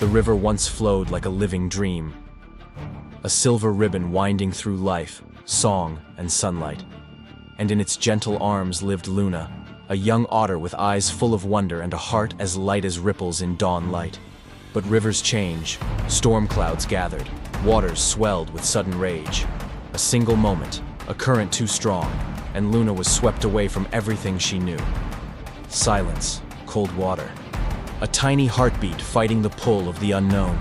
The river once flowed like a living dream, a silver ribbon winding through life, song, and sunlight. And in its gentle arms lived Luna, a young otter with eyes full of wonder and a heart as light as ripples in dawn light. But rivers change, storm clouds gathered, waters swelled with sudden rage. A single moment, a current too strong, and Luna was swept away from everything she knew. Silence, cold water. A tiny heartbeat fighting the pull of the unknown.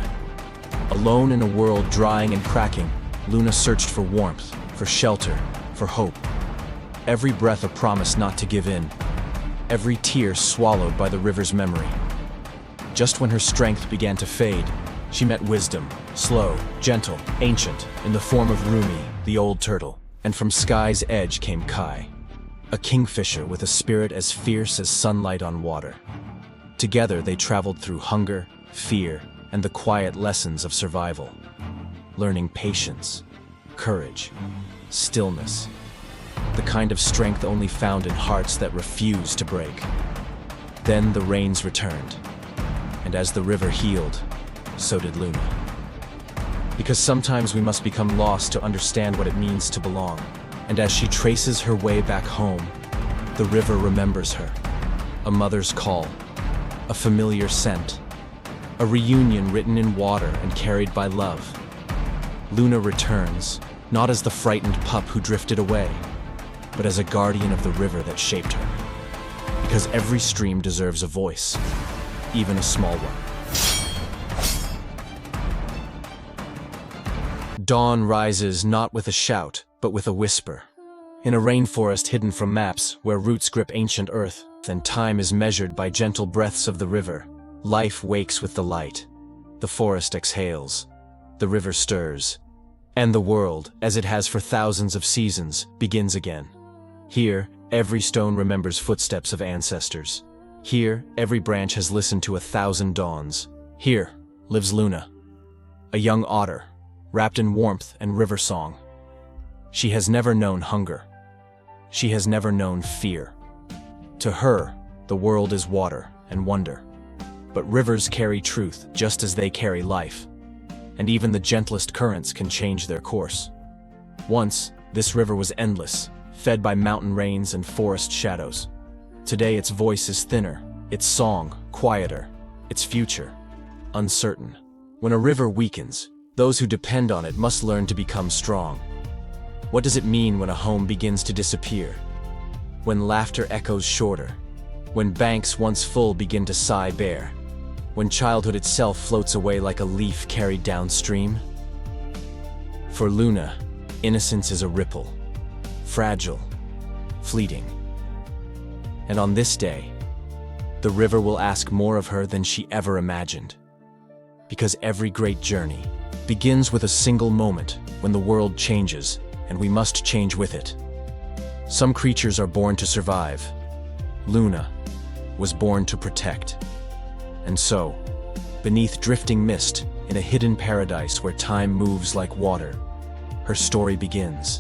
Alone in a world drying and cracking, Luna searched for warmth, for shelter, for hope. Every breath a promise not to give in. Every tear swallowed by the river's memory. Just when her strength began to fade, she met wisdom, slow, gentle, ancient, in the form of Rumi, the old turtle. And from sky's edge came Kai, a kingfisher with a spirit as fierce as sunlight on water. Together they traveled through hunger, fear, and the quiet lessons of survival, learning patience, courage, stillness, the kind of strength only found in hearts that refuse to break. Then the rains returned, and as the river healed, so did Luna. Because sometimes we must become lost to understand what it means to belong. And as she traces her way back home, the river remembers her. A mother's call, a familiar scent, a reunion written in water and carried by love. Luna returns, not as the frightened pup who drifted away, but as a guardian of the river that shaped her. Because every stream deserves a voice, even a small one. Dawn rises not with a shout, but with a whisper. In a rainforest hidden from maps, where roots grip ancient earth, and time is measured by gentle breaths of the river, life wakes with the light. The forest exhales, the river stirs, and the world, as it has for thousands of seasons, begins again. Here, every stone remembers footsteps of ancestors. Here, every branch has listened to 1,000 dawns. Here lives Luna, a young otter, wrapped in warmth and river song. She has never known hunger. She has never known fear. To her, the world is water and wonder. But rivers carry truth just as they carry life. And even the gentlest currents can change their course. Once, this river was endless, fed by mountain rains and forest shadows. Today its voice is thinner, its song quieter, its future uncertain. When a river weakens, those who depend on it must learn to become strong. What does it mean when a home begins to disappear? When laughter echoes shorter? When banks once full begin to sigh bare? When childhood itself floats away like a leaf carried downstream? For Luna, innocence is a ripple, fragile, fleeting. And on this day, the river will ask more of her than she ever imagined. Because every great journey begins with a single moment when the world changes and we must change with it. Some creatures are born to survive. Luna was born to protect. And so, beneath drifting mist, in a hidden paradise where time moves like water, her story begins.